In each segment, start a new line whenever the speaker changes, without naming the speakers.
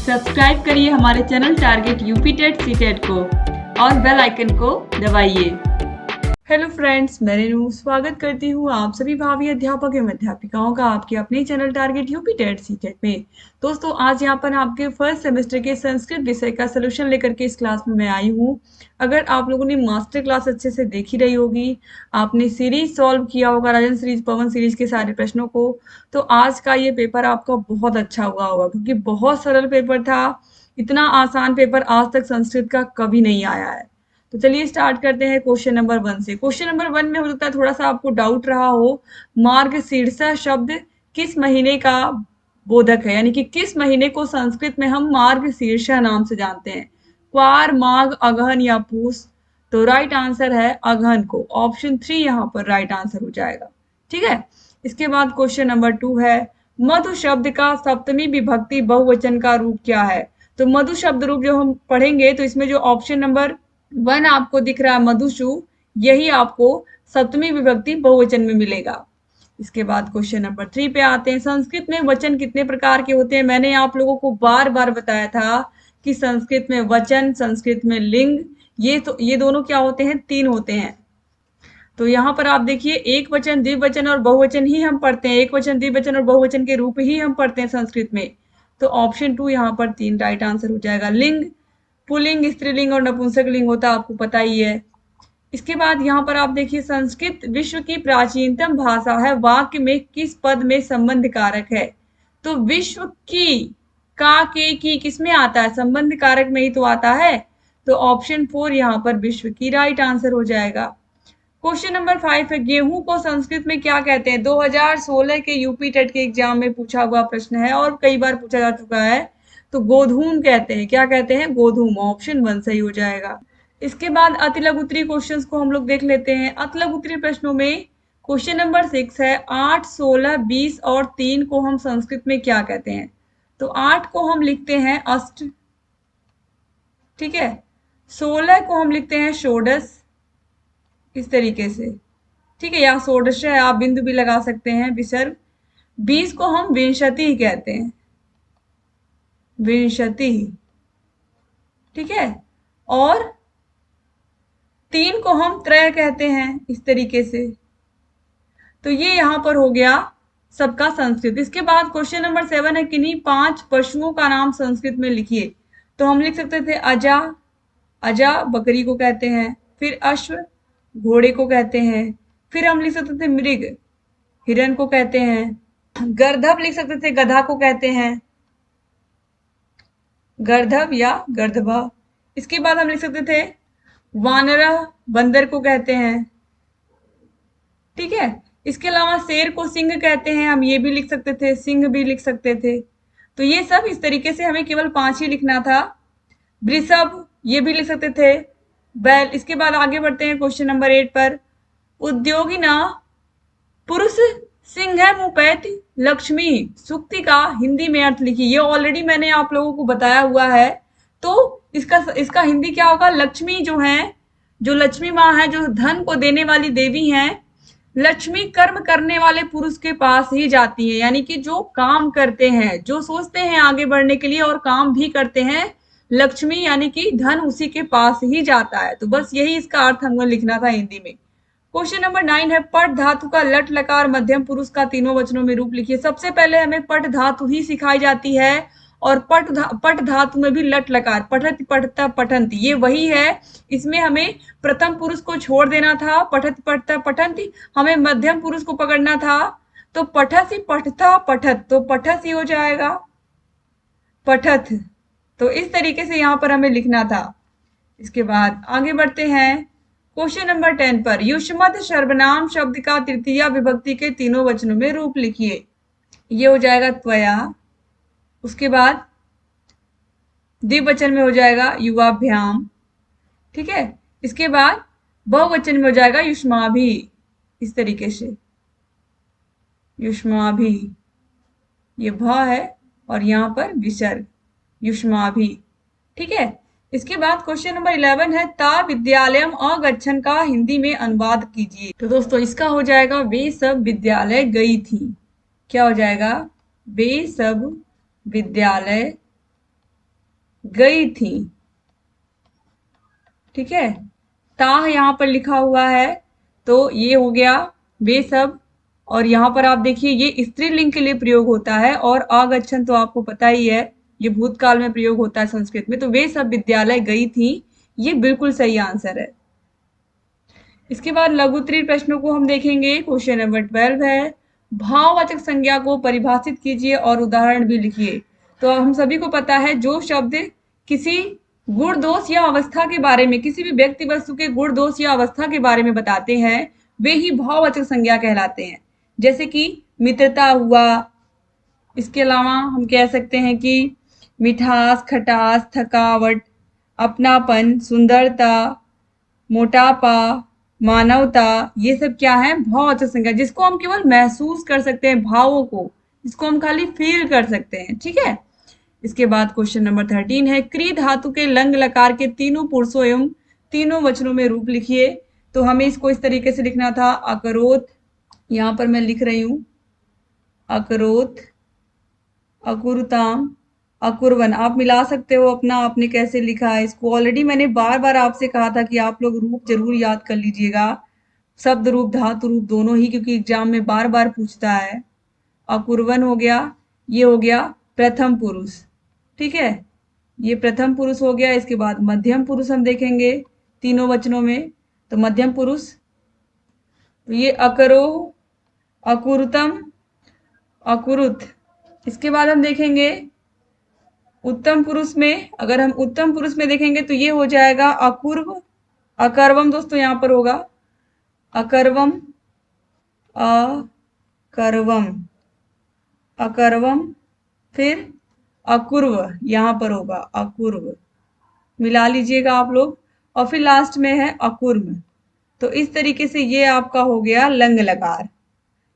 Subscribe करिए हमारे channel target UP TET CTET को और बेल आइकन को दबाइए। हेलो फ्रेंड्स, मैं रेनू स्वागत करती हूँ आप सभी भावी अध्यापक एवं अध्यापिकाओं का आपके अपने channel target UP TET CTET में। दोस्तों, आज यहाँ पर आपके फर्स्ट सेमेस्टर के संस्कृत विषय का सोल्यूशन लेकर के इस क्लास में मैं आई हूँ। अगर आप लोगों ने मास्टर क्लास अच्छे से देखी रही होगी, आपने सीरीज सॉल्व किया होगा राजन सीरीज पवन सीरीज के सारे प्रश्नों को, तो आज का ये पेपर आपका बहुत अच्छा हुआ होगा, क्योंकि बहुत सरल पेपर था। इतना आसान पेपर आज तक संस्कृत का कभी नहीं आया है। तो चलिए स्टार्ट करते हैं क्वेश्चन नंबर 1 से। क्वेश्चन नंबर 1 में हो सकता है थोड़ा सा आपको डाउट रहा हो, मार्गशीर्ष शब्द किस महीने का बोधक है, यानी कि किस महीने को संस्कृत में हम मार्गशीर्ष नाम से जानते हैं, क्वार, माघ, अगहन या पूस। तो राइट आंसर है अगहन को, ऑप्शन 3 यहाँ पर राइट आंसर हो जाएगा। ठीक है, इसके बाद क्वेश्चन नंबर 2 है, मधु शब्द का सप्तमी विभक्ति बहुवचन का रूप क्या है। तो मधु शब्द रूप जो हम पढ़ेंगे, तो इसमें जो ऑप्शन नंबर 1 आपको दिख रहा है मधुषु, यही आपको सप्तमी विभक्ति बहुवचन में मिलेगा। इसके बाद क्वेश्चन नंबर 3 पे आते हैं, संस्कृत में वचन कितने प्रकार के होते हैं। मैंने आप लोगों को बार बार बताया था कि संस्कृत में वचन, संस्कृत में लिंग, ये दोनों क्या होते हैं, 3 होते हैं। तो यहाँ पर आप देखिए, एक वचन, द्विवचन और बहुवचन ही हम पढ़ते हैं, एक वचन, द्विवचन और बहुवचन के रूप ही हम पढ़ते हैं संस्कृत में। तो ऑप्शन 2 यहाँ पर 3 राइट आंसर हो जाएगा। लिंग पुल्लिंग, स्त्रीलिंग और नपुंसक लिंग होता है, आपको पता ही है। इसके बाद यहाँ पर आप देखिए, संस्कृत विश्व की प्राचीनतम भाषा है, वाक्य में किस पद में संबंध कारक है। तो विश्व की, का, के, की किसमें आता है, संबंध कारक में ही तो आता है। तो ऑप्शन 4 यहाँ पर विश्व की राइट आंसर हो जाएगा। क्वेश्चन नंबर 5 है, गेहूं को संस्कृत में क्या कहते हैं। 2016 के यूपी टेट के एग्जाम में पूछा हुआ प्रश्न है और कई बार पूछा जा चुका है। तो गोधूम कहते हैं, क्या कहते हैं, गोधूम, ऑप्शन 1 सही हो जाएगा। इसके बाद अति लघु उत्तरीय क्वेश्चंस को हम लोग देख लेते हैं। अति लघु उत्तरीय प्रश्नों में क्वेश्चन नंबर 6 है, 8, 16, 20 और 3 को हम संस्कृत में क्या कहते हैं। तो 8 को हम लिखते हैं अष्ट, ठीक है, 16 को हम लिखते हैं षोडश, इस तरीके से, ठीक है, या षोडश है, आप बिंदु भी लगा सकते हैं, विसर्ग। 20 को हम विंशति कहते हैं, विंशति, ठीक है, और 3 को हम त्रय कहते हैं, इस तरीके से। तो ये यहां पर हो गया सबका संस्कृत। इसके बाद क्वेश्चन नंबर 7 है, किन्हीं 5 पशुओं का नाम संस्कृत में लिखिए। तो हम लिख सकते थे अजा, अजा बकरी को कहते हैं, फिर अश्व घोड़े को कहते हैं, फिर हम लिख सकते थे मृग, हिरण को कहते हैं, गर्दभ लिख सकते थे, गधा को कहते हैं, गर्दभ या गर्दभा। इसके बाद हम लिख सकते थे वानरा, बंदर को कहते हैं, ठीक है। इसके अलावा शेर को सिंह कहते हैं, हम ये भी लिख सकते थे, सिंह भी लिख सकते थे। तो ये सब इस तरीके से हमें केवल 5 ही लिखना था। वृषभ ये भी लिख सकते थे, बैल। इसके बाद आगे बढ़ते हैं क्वेश्चन नंबर 8 पर, उद्योगिना पुरुष सिंह मुपैति लक्ष्मी सुक्ति का हिंदी में अर्थ लिखिए। ये ऑलरेडी मैंने आप लोगों को बताया हुआ है। तो इसका हिंदी क्या होगा, लक्ष्मी जो है, जो लक्ष्मी माँ है, जो धन को देने वाली देवी हैं, लक्ष्मी कर्म करने वाले पुरुष के पास ही जाती है, यानी कि जो काम करते हैं, जो सोचते हैं आगे बढ़ने के लिए और काम भी करते हैं, लक्ष्मी यानी कि धन उसी के पास ही जाता है। तो बस यही इसका अर्थ हमको लिखना था हिंदी में। क्वेश्चन नंबर 9 है, पट धातु का लट लकार मध्यम पुरुष का तीनों वचनों में रूप लिखिए। सबसे पहले हमें पट धातु ही सिखाई जाती है, और पट धातु में भी लट लकार, पठत, पठता, पठंती, ये वही है। इसमें हमें प्रथम पुरुष को छोड़ देना था, पठत, पठता, पठंती, हमें मध्यम पुरुष को पकड़ना था। तो पठसी, पठता, पठत, तो पठस ही हो जाएगा, पठत। तो इस तरीके से यहाँ पर हमें लिखना था। इसके बाद आगे बढ़ते हैं क्वेश्चन नंबर 10 पर, युष्मत सर्वनाम शब्द का तृतीया विभक्ति के तीनों वचनों में रूप लिखिए। ये हो जाएगा त्वया, उसके बाद द्विवचन में हो जाएगा युवाभ्याम, ठीक है। इसके बाद बहुवचन में हो जाएगा युष्माभि, इस तरीके से, युष्माभि, ये भ है और यहाँ पर विसर्ग, युष्माभि, ठीक है। इसके बाद क्वेश्चन नंबर 11 है, ता विद्यालयम अगच्छन का हिंदी में अनुवाद कीजिए। तो दोस्तों इसका हो जाएगा, वे सब विद्यालय गई थी। क्या हो जाएगा, वे सब विद्यालय गई थी। ठीक है, ता यहाँ पर लिखा हुआ है, तो ये हो गया वे सब। और यहाँ पर आप देखिए ये स्त्रीलिंग के लिए प्रयोग होता है, और अगच्छन तो आपको पता ही है, ये भूतकाल में प्रयोग होता है संस्कृत में। तो वे सब विद्यालय गई थी, ये बिल्कुल सही आंसर है। इसके बाद लघुत्तरीय प्रश्नों को हम देखेंगे। क्वेश्चन नंबर 12 है, भाववाचक संज्ञा को परिभाषित कीजिए और उदाहरण भी लिखिए। तो हम सभी को पता है, जो शब्द किसी गुण दोष या अवस्था के बारे में, किसी भी व्यक्ति वस्तु के गुण दोष या अवस्था के बारे में बताते हैं, वे ही भाववाचक संज्ञा कहलाते हैं। जैसे कि मित्रता हुआ, इसके अलावा हम कह सकते हैं कि मिठास, खटास, थकावट, अपनापन, सुंदरता, मोटापा, मानवता, ये सब क्या है, भाववाचक संज्ञा, जिसको हम केवल महसूस कर सकते हैं, भावों को, जिसको हम खाली फील कर सकते हैं। ठीक है। इसके बाद क्वेश्चन नंबर 13 है, क्री धातु के लंग लकार के तीनों पुरुषों एवं तीनों वचनों में रूप लिखिए। तो हमें इसको इस तरीके से लिखना था, अकरोत, यहाँ पर मैं लिख रही हूं अकरोत, अकुरताम, अकुरवन। आप मिला सकते हो अपना, आपने कैसे लिखा है इसको। ऑलरेडी मैंने बार बार आपसे कहा था कि आप लोग रूप जरूर याद कर लीजिएगा, शब्द रूप धातु रूप दोनों ही, क्योंकि एग्जाम में बार बार पूछता है। अकुरवन हो गया, ये हो गया प्रथम पुरुष। ठीक है, ये प्रथम पुरुष हो गया। इसके बाद मध्यम पुरुष हम देखेंगे तीनों वचनों में। तो मध्यम पुरुष, तो ये अकरो, अकुरुतम, अकुरुत। इसके बाद हम देखेंगे उत्तम पुरुष में, अगर हम उत्तम पुरुष में देखेंगे तो ये हो जाएगा अकुर्व, अकर्वम। दोस्तों यहाँ पर होगा अकर्वम, अकर्वम, अकर्वम, फिर अकुर्व, यहाँ पर होगा अकुर्व, मिला लीजिएगा आप लोग। और फिर लास्ट में है अकुर्म। तो इस तरीके से ये आपका हो गया लंग लकार।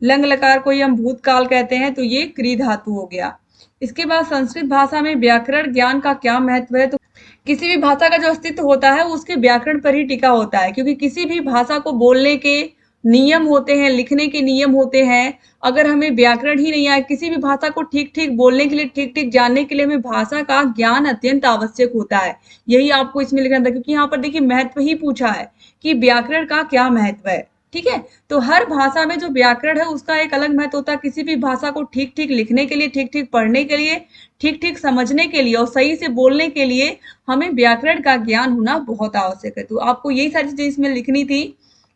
लंग लकार को ही हम भूतकाल कहते हैं, तो ये क्री धातु हो गया। इसके बाद संस्कृत भाषा में व्याकरण ज्ञान का क्या महत्व है। तो किसी भी भाषा का जो अस्तित्व होता है उसके व्याकरण पर ही टिका होता है, क्योंकि किसी भी भाषा को बोलने के नियम होते हैं, लिखने के नियम होते हैं। अगर हमें व्याकरण ही नहीं आए, किसी भी भाषा को ठीक ठीक बोलने के लिए, ठीक ठीक जानने के लिए हमें भाषा का ज्ञान अत्यंत आवश्यक होता है। यही आपको इसमें लिखना था, क्योंकि यहाँ पर देखिए महत्व ही पूछा है कि व्याकरण का क्या महत्व है। ठीक है, तो हर भाषा में जो व्याकरण है उसका एक अलग महत्व होता है। किसी भी भाषा को ठीक ठीक लिखने के लिए, ठीक ठीक पढ़ने के लिए, ठीक ठीक समझने के लिए और सही से बोलने के लिए हमें व्याकरण का ज्ञान होना बहुत आवश्यक है। तो आपको यही सारी चीजें इसमें लिखनी थी।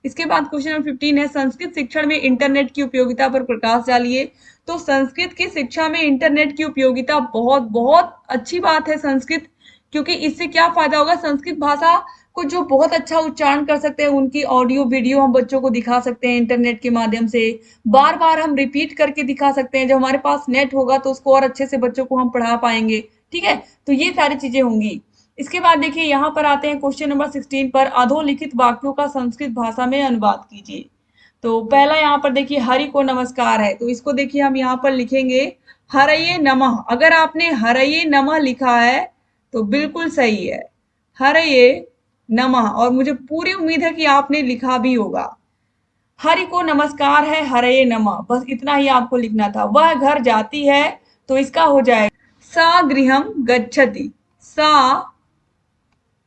इसके बाद क्वेश्चन नंबर 15 है, संस्कृत शिक्षण में इंटरनेट की उपयोगिता पर प्रकाश डालिए। तो संस्कृत की शिक्षा में इंटरनेट की उपयोगिता बहुत बहुत अच्छी बात है संस्कृत, क्योंकि इससे क्या फायदा होगा, संस्कृत भाषा को जो बहुत अच्छा उच्चारण कर सकते हैं उनकी ऑडियो वीडियो हम बच्चों को दिखा सकते हैं इंटरनेट के माध्यम से। बार बार हम रिपीट करके दिखा सकते हैं, जब हमारे पास नेट होगा तो उसको और अच्छे से बच्चों को हम पढ़ा पाएंगे। ठीक है, तो ये सारी चीजें होंगी। इसके बाद देखिए यहाँ पर आते हैं क्वेश्चन नंबर 16 पर, अधोलिखित वाक्यों का संस्कृत भाषा में अनुवाद कीजिए। तो पहला यहाँ पर देखिए हरि को नमस्कार है, तो इसको देखिए हम यहाँ पर लिखेंगे हरये नमः। अगर आपने हरये नमः लिखा है तो बिल्कुल सही है, हरये नमः। और मुझे पूरी उम्मीद है कि आपने लिखा भी होगा। हरि को नमस्कार है, हरये नमः, बस इतना ही आपको लिखना था। वह घर जाती है, तो इसका हो जाएगा सा गृहम गच्छति, सा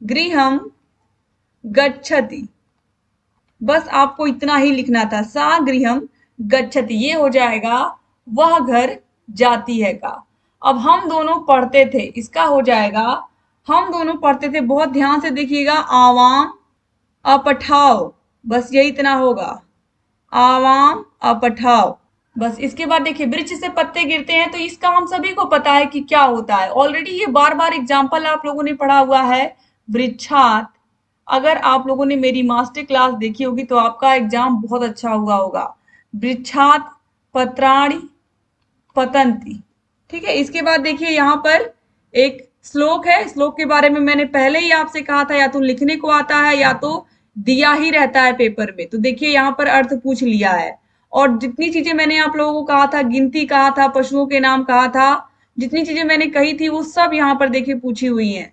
गृहम गच्छति। बस आपको इतना ही लिखना था, सा गृहम गच्छति, ये हो जाएगा वह घर जाती है का। अब हम दोनों पढ़ते थे, इसका हो जाएगा हम दोनों पढ़ते थे, बहुत ध्यान से देखिएगा, आवाम अपठाओ, बस यही इतना होगा, आवाम अपठाओ। बस इसके बाद देखिए वृक्ष से पत्ते गिरते हैं, तो इसका हम सभी को पता है कि क्या होता है। ऑलरेडी ये बार बार एग्जाम्पल आप लोगों ने पढ़ा हुआ है, वृक्षात। अगर आप लोगों ने मेरी मास्टर क्लास देखी होगी तो आपका एग्जाम बहुत अच्छा हुआ होगा। वृक्षात पत्राणि पतंती। ठीक है, इसके बाद देखिए यहाँ पर एक श्लोक है, श्लोक के बारे में मैंने पहले ही आपसे कहा था, या तो लिखने को आता है या तो दिया ही रहता है पेपर में। तो देखिए यहाँ पर अर्थ पूछ लिया है, और जितनी चीजें मैंने आप लोगों को कहा था, गिनती कहा था, पशुओं के नाम कहा था, जितनी चीजें मैंने कही थी वो सब यहाँ पर देखिए पूछी हुई हैं।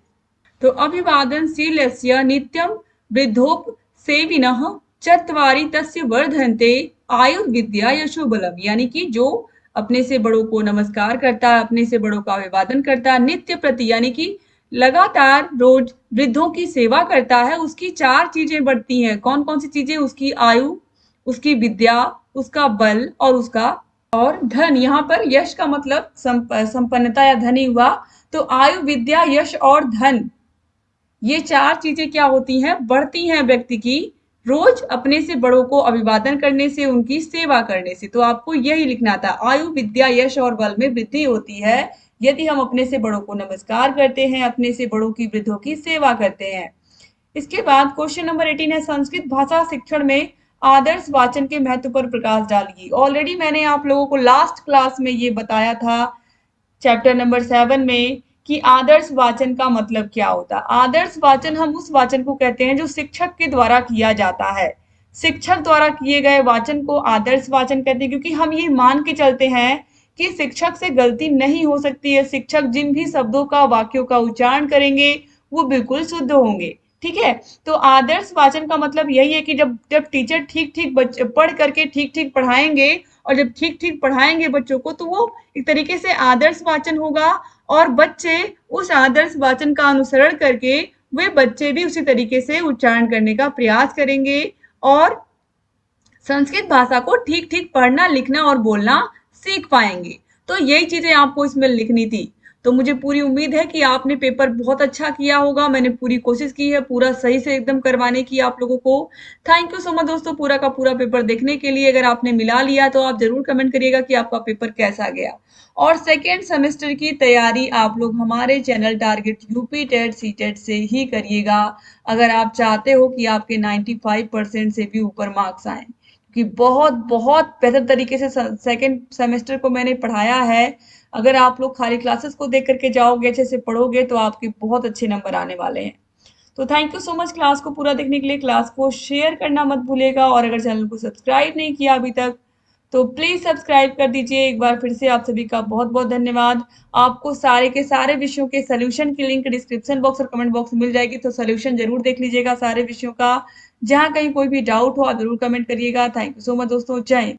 तो अभिवादनशीलस्य नित्यं वृद्धोपसेविनः चत्वारि तस्य वर्धन्ते आयुर्विद्या यशोबलम। यानी कि जो अपने से बड़ों को नमस्कार करता है, अपने से बड़ों का अभिवादन करता है, नित्य प्रति यानी कि लगातार रोज वृद्धों की सेवा करता है, उसकी 4 चीजें बढ़ती हैं। कौन-कौन सी चीजें? उसकी आयु, उसकी विद्या, उसका बल और उसका और धन। यहाँ पर यश का मतलब संपन्नता या धनी हुआ। तो आयु, विद्या, यश और धन, ये 4 चीजें क्या होती हैं? बढ़ती हैं व्यक्ति की रोज अपने से बड़ों को अभिवादन करने से, उनकी सेवा करने से। तो आपको यही लिखना था, आयु, विद्या, यश और बल में वृद्धि होती है यदि हम अपने से बड़ों को नमस्कार करते हैं, अपने से बड़ों की, वृद्धों की सेवा करते हैं। इसके बाद क्वेश्चन नंबर 18 है, संस्कृत भाषा शिक्षण में आदर्श वाचन के महत्व पर प्रकाश डालिए। ऑलरेडी मैंने आप लोगों को लास्ट क्लास में ये बताया था, चैप्टर नंबर 7 में, कि आदर्श वाचन का मतलब क्या होता है। आदर्श वाचन हम उस वाचन को कहते हैं जो शिक्षक के द्वारा किया जाता है। शिक्षक द्वारा किए गए वाचन को आदर्श वाचन कहते हैं, क्योंकि हम ये मान के चलते हैं कि शिक्षक से गलती नहीं हो सकती है। शिक्षक जिन भी शब्दों का, वाक्यों का उच्चारण करेंगे वो बिल्कुल शुद्ध होंगे। ठीक है, तो आदर्श वाचन का मतलब यही है कि जब जब टीचर ठीक ठीक पढ़ करके ठीक ठीक पढ़ाएंगे, और जब ठीक ठीक पढ़ाएंगे बच्चों को, तो वो एक तरीके से आदर्श वाचन होगा, और बच्चे उस आदर्श वाचन का अनुसरण करके वे बच्चे भी उसी तरीके से उच्चारण करने का प्रयास करेंगे और संस्कृत भाषा को ठीक ठीक पढ़ना, लिखना और बोलना सीख पाएंगे। तो यही चीजें आपको इसमें लिखनी थी। तो मुझे पूरी उम्मीद है कि आपने पेपर बहुत अच्छा किया होगा। मैंने पूरी कोशिश की है पूरा सही से एकदम करवाने की आप लोगों को। थैंक यू सो मच दोस्तों, पूरा का पूरा पेपर देखने के लिए। अगर आपने मिला लिया तो आप जरूर कमेंट करिएगा कि आपका पेपर कैसा गया। और सेकेंड सेमेस्टर की तैयारी आप लोग हमारे channel target UP TET CTET से ही करिएगा, अगर आप चाहते हो कि आपके 95% से भी ऊपर मार्क्स आए, कि बहुत बहुत बेहतर तरीके से सेकेंड सेमेस्टर को मैंने पढ़ाया है। अगर आप लोग खाली क्लासेस को देख करके जाओगे, अच्छे से पढ़ोगे, तो आपके बहुत अच्छे नंबर आने वाले हैं। तो thank you so much class को पूरा देखने के लिए। क्लास को शेयर करना मत भूलिएगा, और अगर चैनल को सब्सक्राइब नहीं किया अभी तक तो प्लीज सब्सक्राइब कर दीजिए। एक बार फिर से आप सभी का बहुत बहुत धन्यवाद। आपको सारे के सारे विषयों के सोल्यूशन की लिंक डिस्क्रिप्शन बॉक्स और कमेंट बॉक्स में मिल जाएगी, तो सोल्यूशन जरूर देख लीजिएगा सारे विषयों का। जहां कहीं कोई भी डाउट हो आप जरूर कमेंट करिएगा। थैंक यू सो मच दोस्तों, जय हिंद।